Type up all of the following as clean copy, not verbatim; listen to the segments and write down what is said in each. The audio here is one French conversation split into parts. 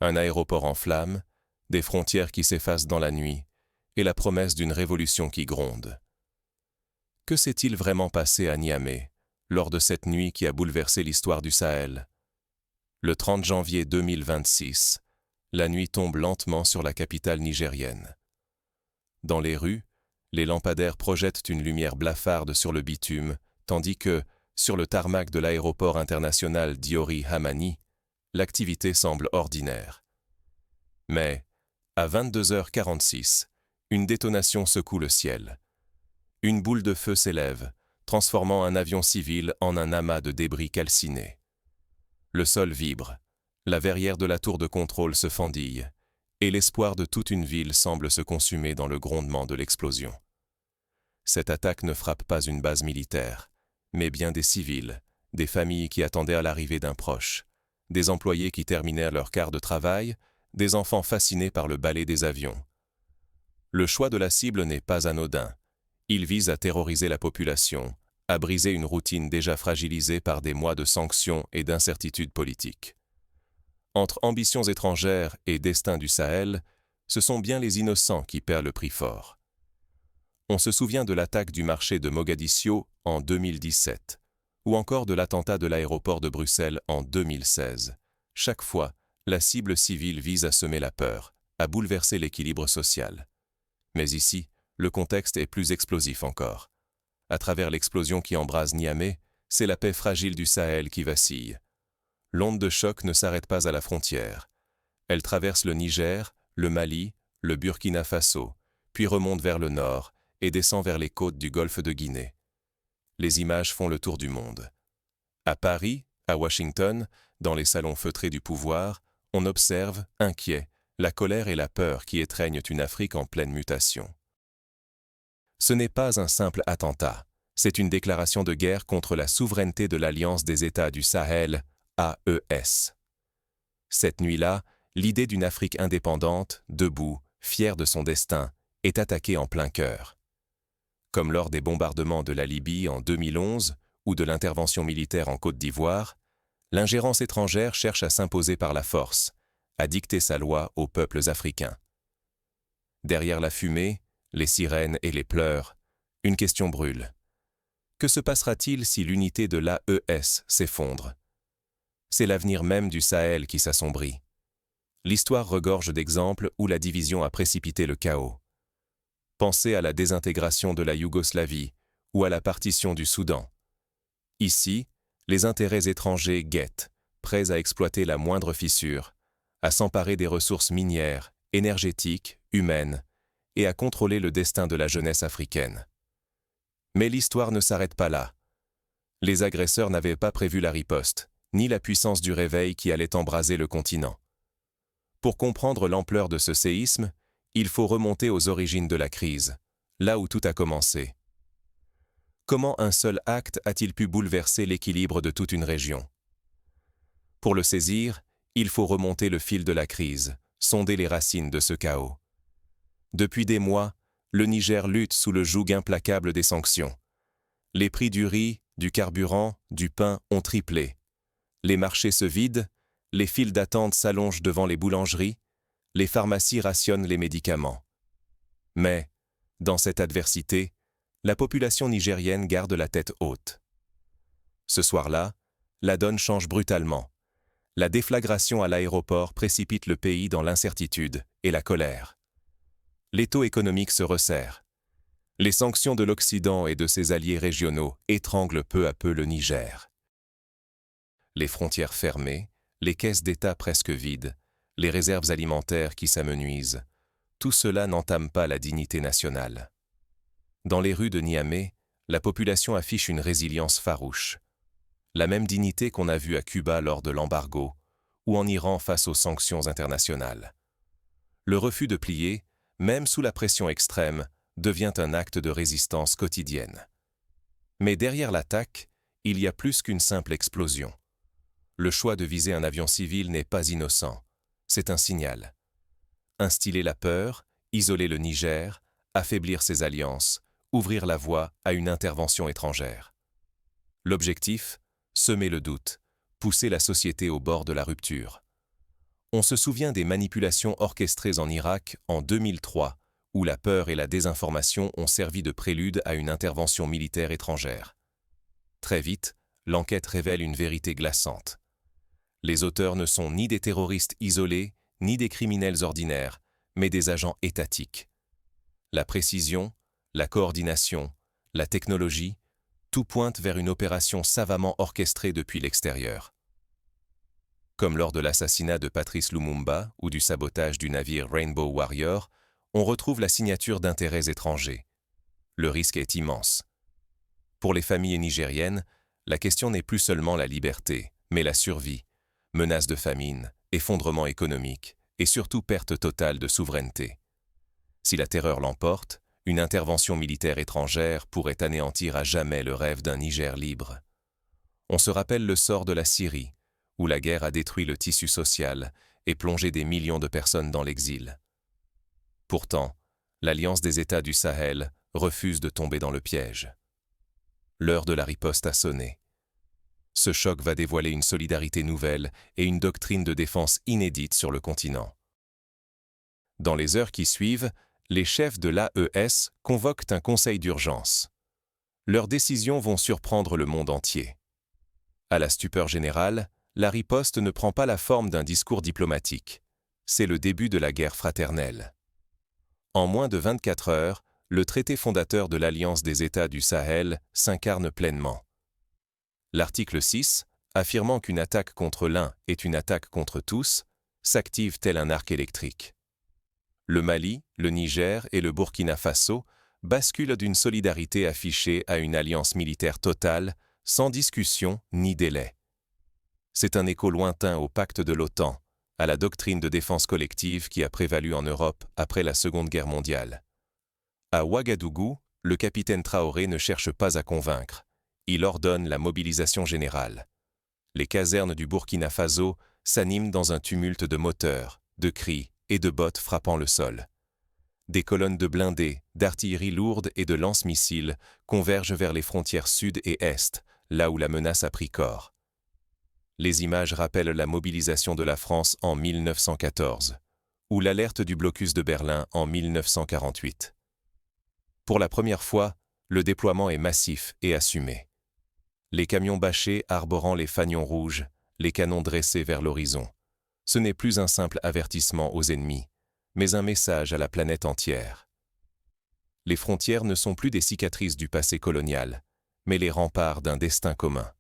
Un aéroport en flammes, des frontières qui s'effacent dans la nuit, et la promesse d'une révolution qui gronde. Que s'est-il vraiment passé à Niamey, lors de cette nuit qui a bouleversé l'histoire du Sahel? Le 30 janvier 2026, la nuit tombe lentement sur la capitale nigérienne. Dans les rues, les lampadaires projettent une lumière blafarde sur le bitume, tandis que, sur le tarmac de l'aéroport international Diori Hamani, l'activité semble ordinaire. Mais, à 22h46, une détonation secoue le ciel. Une boule de feu s'élève, transformant un avion civil en un amas de débris calcinés. Le sol vibre, la verrière de la tour de contrôle se fendille, et l'espoir de toute une ville semble se consumer dans le grondement de l'explosion. Cette attaque ne frappe pas une base militaire, mais bien des civils, des familles qui attendaient à l'arrivée d'un proche, des employés qui terminèrent leur quart de travail, des enfants fascinés par le ballet des avions. Le choix de la cible n'est pas anodin. Il vise à terroriser la population, à briser une routine déjà fragilisée par des mois de sanctions et d'incertitudes politiques. Entre ambitions étrangères et destin du Sahel, ce sont bien les innocents qui paient le prix fort. On se souvient de l'attaque du marché de Mogadiscio en 2017, ou encore de l'attentat de l'aéroport de Bruxelles en 2016. Chaque fois, la cible civile vise à semer la peur, à bouleverser l'équilibre social. Mais ici, le contexte est plus explosif encore. À travers l'explosion qui embrase Niamey, c'est la paix fragile du Sahel qui vacille. L'onde de choc ne s'arrête pas à la frontière. Elle traverse le Niger, le Mali, le Burkina Faso, puis remonte vers le nord et descend vers les côtes du golfe de Guinée. Les images font le tour du monde. À Paris, à Washington, dans les salons feutrés du pouvoir, on observe, inquiet, la colère et la peur qui étreignent une Afrique en pleine mutation. Ce n'est pas un simple attentat, c'est une déclaration de guerre contre la souveraineté de l'Alliance des États du Sahel, AES. Cette nuit-là, l'idée d'une Afrique indépendante, debout, fière de son destin, est attaquée en plein cœur. Comme lors des bombardements de la Libye en 2011 ou de l'intervention militaire en Côte d'Ivoire, l'ingérence étrangère cherche à s'imposer par la force, à dicter sa loi aux peuples africains. Derrière la fumée, les sirènes et les pleurs, une question brûle. Que se passera-t-il si l'unité de l'AES s'effondre? C'est l'avenir même du Sahel qui s'assombrit. L'histoire regorge d'exemples où la division a précipité le chaos. Pensez à la désintégration de la Yougoslavie ou à la partition du Soudan. Ici, les intérêts étrangers guettent, prêts à exploiter la moindre fissure, à s'emparer des ressources minières, énergétiques, humaines, et à contrôler le destin de la jeunesse africaine. Mais l'histoire ne s'arrête pas là. Les agresseurs n'avaient pas prévu la riposte, ni la puissance du réveil qui allait embraser le continent. Pour comprendre l'ampleur de ce séisme, il faut remonter aux origines de la crise, là où tout a commencé. Comment un seul acte a-t-il pu bouleverser l'équilibre de toute une région? Pour le saisir, il faut remonter le fil de la crise, sonder les racines de ce chaos. Depuis des mois, le Niger lutte sous le joug implacable des sanctions. Les prix du riz, du carburant, du pain ont triplé. Les marchés se vident, les files d'attente s'allongent devant les boulangeries, les pharmacies rationnent les médicaments. Mais, dans cette adversité, la population nigérienne garde la tête haute. Ce soir-là, la donne change brutalement. La déflagration à l'aéroport précipite le pays dans l'incertitude et la colère. L'étau économique se resserre. Les sanctions de l'Occident et de ses alliés régionaux étranglent peu à peu le Niger. Les frontières fermées, les caisses d'État presque vides, les réserves alimentaires qui s'amenuisent, tout cela n'entame pas la dignité nationale. Dans les rues de Niamey, la population affiche une résilience farouche. La même dignité qu'on a vue à Cuba lors de l'embargo ou en Iran face aux sanctions internationales. Le refus de plier, même sous la pression extrême, devient un acte de résistance quotidienne. Mais derrière l'attaque, il y a plus qu'une simple explosion. Le choix de viser un avion civil n'est pas innocent, c'est un signal. Instiller la peur, isoler le Niger, affaiblir ses alliances, ouvrir la voie à une intervention étrangère. L'objectif, semer le doute, pousser la société au bord de la rupture. On se souvient des manipulations orchestrées en Irak en 2003, où la peur et la désinformation ont servi de prélude à une intervention militaire étrangère. Très vite, l'enquête révèle une vérité glaçante. Les auteurs ne sont ni des terroristes isolés, ni des criminels ordinaires, mais des agents étatiques. La précision, la coordination, la technologie, tout pointe vers une opération savamment orchestrée depuis l'extérieur. Comme lors de l'assassinat de Patrice Lumumba ou du sabotage du navire Rainbow Warrior, on retrouve la signature d'intérêts étrangers. Le risque est immense. Pour les familles nigériennes, la question n'est plus seulement la liberté, mais la survie, menace de famine, effondrement économique et surtout perte totale de souveraineté. Si la terreur l'emporte, une intervention militaire étrangère pourrait anéantir à jamais le rêve d'un Niger libre. On se rappelle le sort de la Syrie, où la guerre a détruit le tissu social et plongé des millions de personnes dans l'exil. Pourtant, l'Alliance des États du Sahel refuse de tomber dans le piège. L'heure de la riposte a sonné. Ce choc va dévoiler une solidarité nouvelle et une doctrine de défense inédite sur le continent. Dans les heures qui suivent, les chefs de l'AES convoquent un conseil d'urgence. Leurs décisions vont surprendre le monde entier. À la stupeur générale, la riposte ne prend pas la forme d'un discours diplomatique. C'est le début de la guerre fraternelle. En moins de 24 heures, le traité fondateur de l'Alliance des États du Sahel s'incarne pleinement. L'article 6, affirmant qu'une attaque contre l'un est une attaque contre tous, s'active tel un arc électrique. Le Mali, le Niger et le Burkina Faso basculent d'une solidarité affichée à une alliance militaire totale, sans discussion ni délai. C'est un écho lointain au pacte de l'OTAN, à la doctrine de défense collective qui a prévalu en Europe après la Seconde Guerre mondiale. À Ouagadougou, le capitaine Traoré ne cherche pas à convaincre. Il ordonne la mobilisation générale. Les casernes du Burkina Faso s'animent dans un tumulte de moteurs, de cris et de bottes frappant le sol. Des colonnes de blindés, d'artillerie lourde et de lance-missiles convergent vers les frontières sud et est, là où la menace a pris corps. Les images rappellent la mobilisation de la France en 1914, ou l'alerte du blocus de Berlin en 1948. Pour la première fois, le déploiement est massif et assumé. Les camions bâchés arborant les fanions rouges, les canons dressés vers l'horizon. Ce n'est plus un simple avertissement aux ennemis, mais un message à la planète entière. Les frontières ne sont plus des cicatrices du passé colonial, mais les remparts d'un destin commun.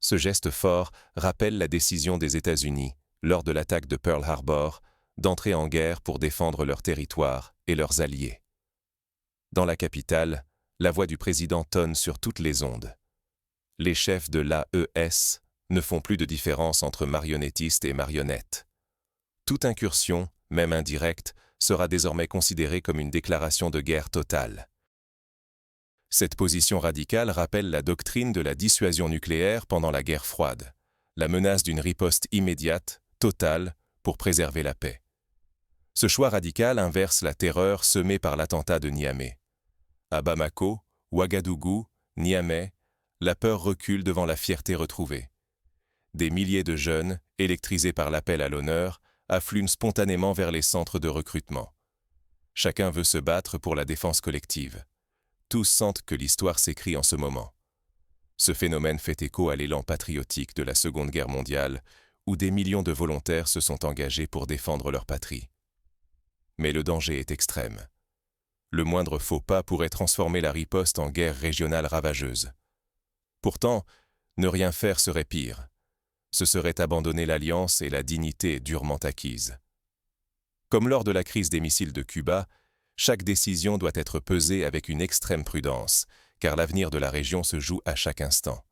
Ce geste fort rappelle la décision des États-Unis, lors de l'attaque de Pearl Harbor, d'entrer en guerre pour défendre leur territoire et leurs alliés. Dans la capitale, la voix du président tonne sur toutes les ondes. Les chefs de l'AES ne font plus de différence entre marionnettistes et marionnettes. Toute incursion, même indirecte, sera désormais considérée comme une déclaration de guerre totale. Cette position radicale rappelle la doctrine de la dissuasion nucléaire pendant la guerre froide, la menace d'une riposte immédiate, totale, pour préserver la paix. Ce choix radical inverse la terreur semée par l'attentat de Niamey. À Bamako, Ouagadougou, Niamey, la peur recule devant la fierté retrouvée. Des milliers de jeunes, électrisés par l'appel à l'honneur, affluent spontanément vers les centres de recrutement. Chacun veut se battre pour la défense collective. Tous sentent que l'histoire s'écrit en ce moment. Ce phénomène fait écho à l'élan patriotique de la Seconde Guerre mondiale, où des millions de volontaires se sont engagés pour défendre leur patrie. Mais le danger est extrême. Le moindre faux pas pourrait transformer la riposte en guerre régionale ravageuse. Pourtant, ne rien faire serait pire. Ce serait abandonner l'alliance et la dignité durement acquise. Comme lors de la crise des missiles de Cuba, chaque décision doit être pesée avec une extrême prudence, car l'avenir de la région se joue à chaque instant.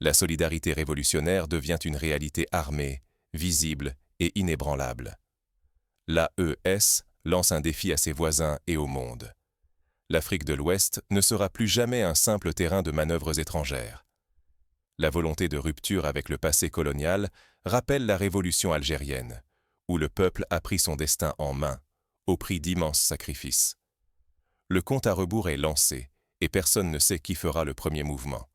La solidarité révolutionnaire devient une réalité armée, visible et inébranlable. L'AES lance un défi à ses voisins et au monde. L'Afrique de l'Ouest ne sera plus jamais un simple terrain de manœuvres étrangères. La volonté de rupture avec le passé colonial rappelle la révolution algérienne, où le peuple a pris son destin en main, au prix d'immenses sacrifices. Le compte à rebours est lancé, et personne ne sait qui fera le premier mouvement.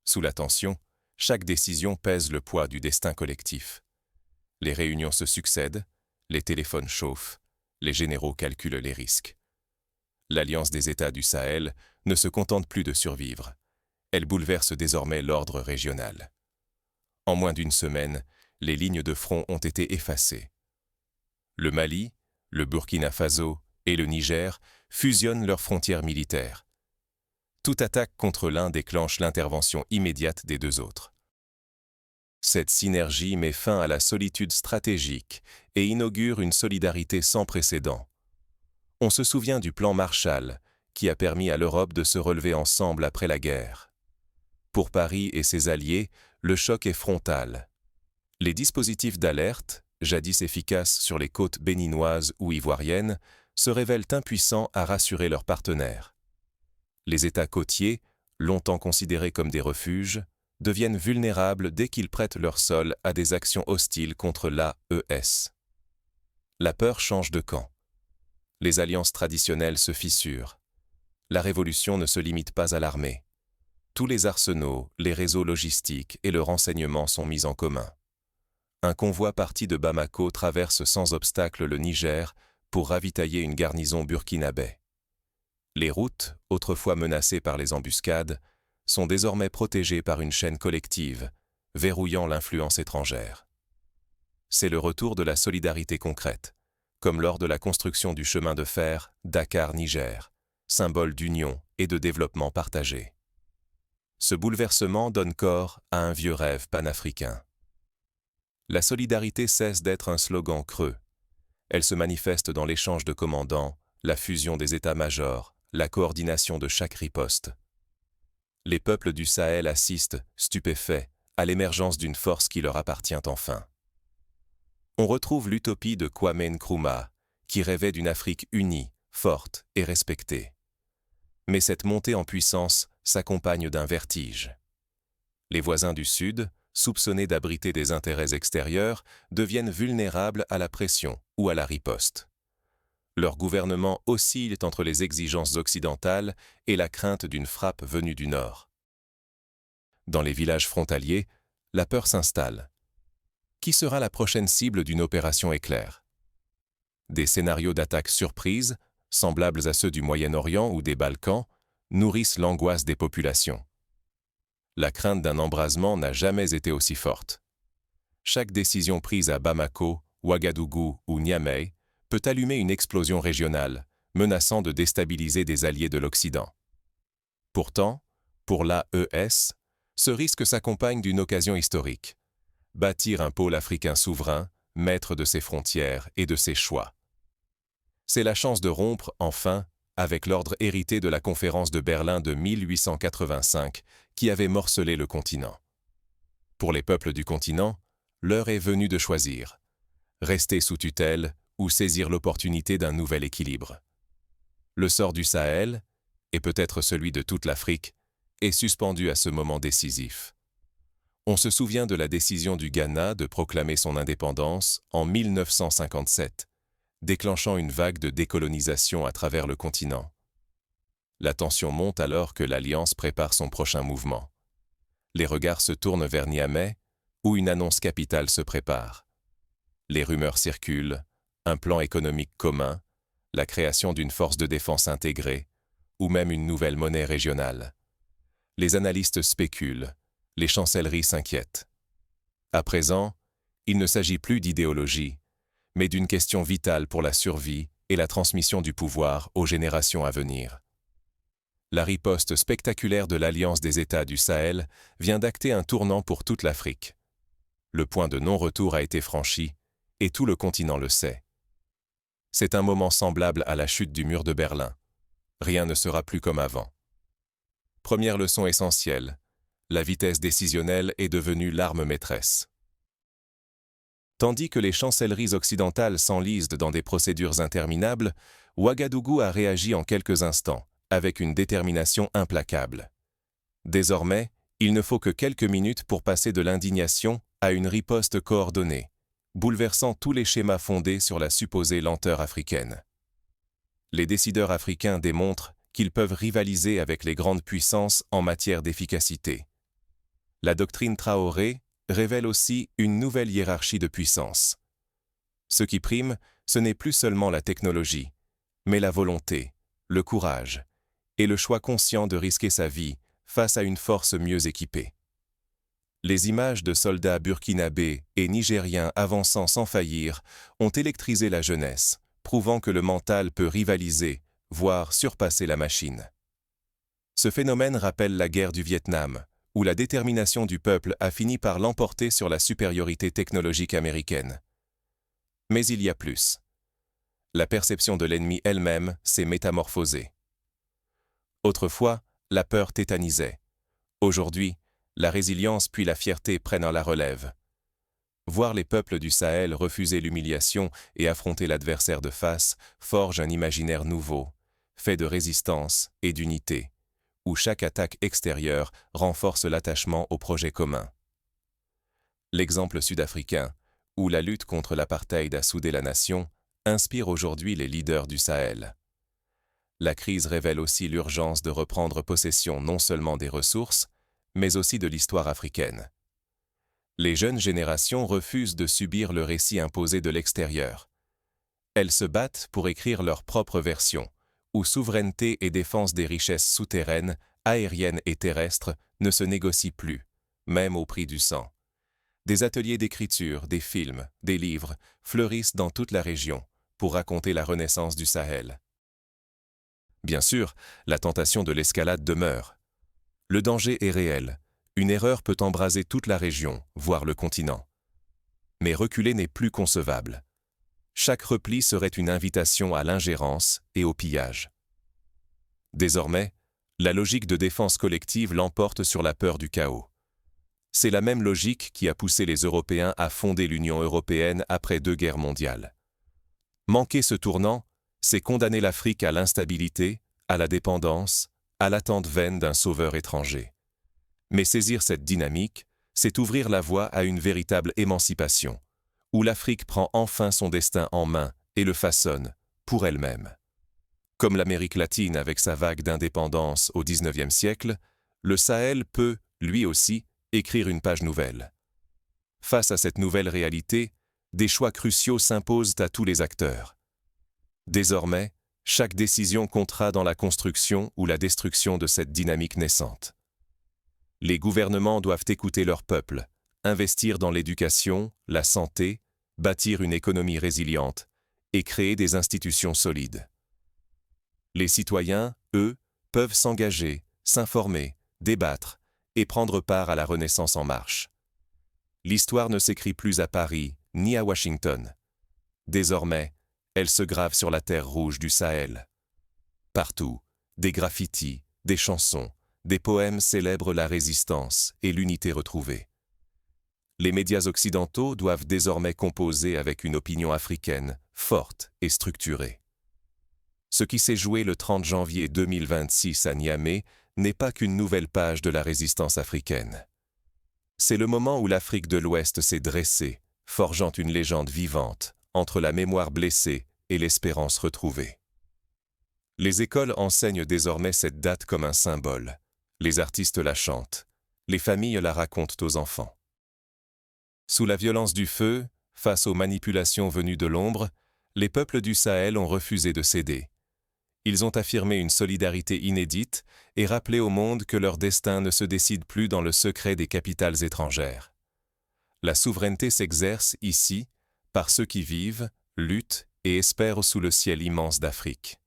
Sous la tension, chaque décision pèse le poids du destin collectif. Les réunions se succèdent, les téléphones chauffent, les généraux calculent les risques. L'Alliance des États du Sahel ne se contente plus de survivre. Elle bouleverse désormais l'ordre régional. En moins d'une semaine, les lignes de front ont été effacées. Le Mali, le Burkina Faso et le Niger fusionnent leurs frontières militaires. Toute attaque contre l'un déclenche l'intervention immédiate des deux autres. Cette synergie met fin à la solitude stratégique et inaugure une solidarité sans précédent. On se souvient du plan Marshall, qui a permis à l'Europe de se relever ensemble après la guerre. Pour Paris et ses alliés, le choc est frontal. Les dispositifs d'alerte, jadis efficaces sur les côtes béninoises ou ivoiriennes, se révèlent impuissants à rassurer leurs partenaires. Les États côtiers, longtemps considérés comme des refuges, deviennent vulnérables dès qu'ils prêtent leur sol à des actions hostiles contre l'AES. La peur change de camp. Les alliances traditionnelles se fissurent. La révolution ne se limite pas à l'armée. Tous les arsenaux, les réseaux logistiques et le renseignement sont mis en commun. Un convoi parti de Bamako traverse sans obstacle le Niger pour ravitailler une garnison burkinabé. Les routes, autrefois menacées par les embuscades, sont désormais protégées par une chaîne collective, verrouillant l'influence étrangère. C'est le retour de la solidarité concrète, comme lors de la construction du chemin de fer Dakar-Niger, symbole d'union et de développement partagé. Ce bouleversement donne corps à un vieux rêve panafricain. La solidarité cesse d'être un slogan creux. Elle se manifeste dans l'échange de commandants, la fusion des états-majors, la coordination de chaque riposte. Les peuples du Sahel assistent, stupéfaits, à l'émergence d'une force qui leur appartient enfin. On retrouve l'utopie de Kwame Nkrumah, qui rêvait d'une Afrique unie, forte et respectée. Mais cette montée en puissance s'accompagne d'un vertige. Les voisins du Sud, soupçonnés d'abriter des intérêts extérieurs, deviennent vulnérables à la pression ou à la riposte. Leur gouvernement oscille entre les exigences occidentales et la crainte d'une frappe venue du Nord. Dans les villages frontaliers, la peur s'installe. Qui sera la prochaine cible d'une opération éclair? Des scénarios d'attaque surprise, semblables à ceux du Moyen-Orient ou des Balkans, nourrissent l'angoisse des populations. La crainte d'un embrasement n'a jamais été aussi forte. Chaque décision prise à Bamako, Ouagadougou ou Niamey peut allumer une explosion régionale, menaçant de déstabiliser des alliés de l'Occident. Pourtant, pour l'AES, ce risque s'accompagne d'une occasion historique: bâtir un pôle africain souverain, maître de ses frontières et de ses choix. C'est la chance de rompre, enfin, avec l'ordre hérité de la conférence de Berlin de 1885, qui avait morcelé le continent. Pour les peuples du continent, l'heure est venue de choisir: rester sous tutelle ou saisir l'opportunité d'un nouvel équilibre. Le sort du Sahel, et peut-être celui de toute l'Afrique, est suspendu à ce moment décisif. On se souvient de la décision du Ghana de proclamer son indépendance en 1957, déclenchant une vague de décolonisation à travers le continent. La tension monte alors que l'Alliance prépare son prochain mouvement. Les regards se tournent vers Niamey, où une annonce capitale se prépare. Les rumeurs circulent: un plan économique commun, la création d'une force de défense intégrée, ou même une nouvelle monnaie régionale. Les analystes spéculent, les chancelleries s'inquiètent. À présent, il ne s'agit plus d'idéologie, mais d'une question vitale pour la survie et la transmission du pouvoir aux générations à venir. La riposte spectaculaire de l'Alliance des États du Sahel vient d'acter un tournant pour toute l'Afrique. Le point de non-retour a été franchi, et tout le continent le sait. C'est un moment semblable à la chute du mur de Berlin. Rien ne sera plus comme avant. Première leçon essentielle: la vitesse décisionnelle est devenue l'arme maîtresse. Tandis que les chancelleries occidentales s'enlisent dans des procédures interminables, Ouagadougou a réagi en quelques instants, avec une détermination implacable. Désormais, il ne faut que quelques minutes pour passer de l'indignation à une riposte coordonnée, bouleversant tous les schémas fondés sur la supposée lenteur africaine. Les décideurs africains démontrent qu'ils peuvent rivaliser avec les grandes puissances en matière d'efficacité. La doctrine Traoré, révèle aussi une nouvelle hiérarchie de puissance. Ce qui prime, ce n'est plus seulement la technologie, mais la volonté, le courage et le choix conscient de risquer sa vie face à une force mieux équipée. Les images de soldats burkinabés et nigériens avançant sans faillir ont électrisé la jeunesse, prouvant que le mental peut rivaliser, voire surpasser la machine. Ce phénomène rappelle la guerre du Vietnam, où la détermination du peuple a fini par l'emporter sur la supériorité technologique américaine. Mais il y a plus. La perception de l'ennemi elle-même s'est métamorphosée. Autrefois, la peur tétanisait. Aujourd'hui, la résilience puis la fierté prennent la relève. Voir les peuples du Sahel refuser l'humiliation et affronter l'adversaire de face forge un imaginaire nouveau, fait de résistance et d'unité, où chaque attaque extérieure renforce l'attachement au projet commun. L'exemple sud-africain, où la lutte contre l'apartheid a soudé la nation, inspire aujourd'hui les leaders du Sahel. La crise révèle aussi l'urgence de reprendre possession non seulement des ressources, mais aussi de l'histoire africaine. Les jeunes générations refusent de subir le récit imposé de l'extérieur. Elles se battent pour écrire leur propre version, où souveraineté et défense des richesses souterraines, aériennes et terrestres ne se négocient plus, même au prix du sang. Des ateliers d'écriture, des films, des livres fleurissent dans toute la région pour raconter la renaissance du Sahel. Bien sûr, la tentation de l'escalade demeure. Le danger est réel. Une erreur peut embraser toute la région, voire le continent. Mais reculer n'est plus concevable. Chaque repli serait une invitation à l'ingérence et au pillage. Désormais, la logique de défense collective l'emporte sur la peur du chaos. C'est la même logique qui a poussé les Européens à fonder l'Union européenne après 2 guerres mondiales. Manquer ce tournant, c'est condamner l'Afrique à l'instabilité, à la dépendance, à l'attente vaine d'un sauveur étranger. Mais saisir cette dynamique, c'est ouvrir la voie à une véritable émancipation, où l'Afrique prend enfin son destin en main et le façonne pour elle-même. Comme l'Amérique latine avec sa vague d'indépendance au XIXe siècle, le Sahel peut, lui aussi, écrire une page nouvelle. Face à cette nouvelle réalité, des choix cruciaux s'imposent à tous les acteurs. Désormais, chaque décision comptera dans la construction ou la destruction de cette dynamique naissante. Les gouvernements doivent écouter leur peuple, investir dans l'éducation, la santé, bâtir une économie résiliente et créer des institutions solides. Les citoyens, eux, peuvent s'engager, s'informer, débattre et prendre part à la Renaissance en marche. L'histoire ne s'écrit plus à Paris ni à Washington. Désormais, elle se grave sur la terre rouge du Sahel. Partout, des graffitis, des chansons, des poèmes célèbrent la résistance et l'unité retrouvée. Les médias occidentaux doivent désormais composer avec une opinion africaine, forte et structurée. Ce qui s'est joué le 30 janvier 2026 à Niamey n'est pas qu'une nouvelle page de la résistance africaine. C'est le moment où l'Afrique de l'Ouest s'est dressée, forgeant une légende vivante entre la mémoire blessée et l'espérance retrouvée. Les écoles enseignent désormais cette date comme un symbole. Les artistes la chantent, les familles la racontent aux enfants. Sous la violence du feu, face aux manipulations venues de l'ombre, les peuples du Sahel ont refusé de céder. Ils ont affirmé une solidarité inédite et rappelé au monde que leur destin ne se décide plus dans le secret des capitales étrangères. La souveraineté s'exerce ici par ceux qui vivent, luttent et espèrent sous le ciel immense d'Afrique.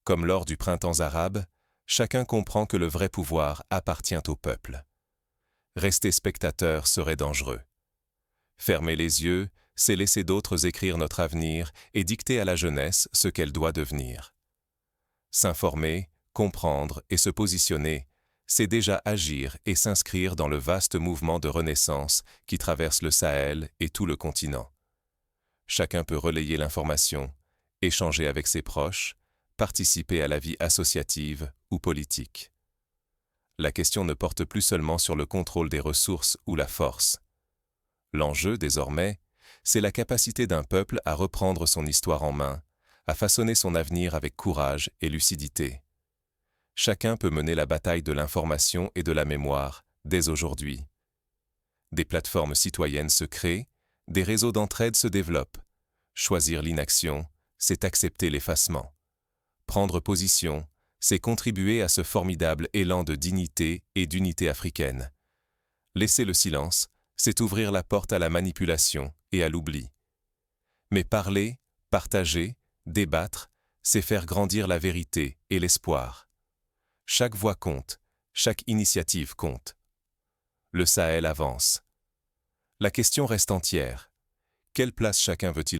Comme lors du printemps arabe, chacun comprend que le vrai pouvoir appartient au peuple. Rester spectateur serait dangereux. Fermer les yeux, c'est laisser d'autres écrire notre avenir et dicter à la jeunesse ce qu'elle doit devenir. S'informer, comprendre et se positionner, c'est déjà agir et s'inscrire dans le vaste mouvement de renaissance qui traverse le Sahel et tout le continent. Chacun peut relayer l'information, échanger avec ses proches, participer à la vie associative ou politique. La question ne porte plus seulement sur le contrôle des ressources ou la force. L'enjeu, désormais, c'est la capacité d'un peuple à reprendre son histoire en main, à façonner son avenir avec courage et lucidité. Chacun peut mener la bataille de l'information et de la mémoire dès aujourd'hui. Des plateformes citoyennes se créent, des réseaux d'entraide se développent. Choisir l'inaction, c'est accepter l'effacement. Prendre position, c'est contribuer à ce formidable élan de dignité et d'unité africaine. Laisser le silence, c'est ouvrir la porte à la manipulation et à l'oubli. Mais parler, partager, débattre, c'est faire grandir la vérité et l'espoir. Chaque voix compte, chaque initiative compte. Le Sahel avance. La question reste entière. Quelle place chacun veut-il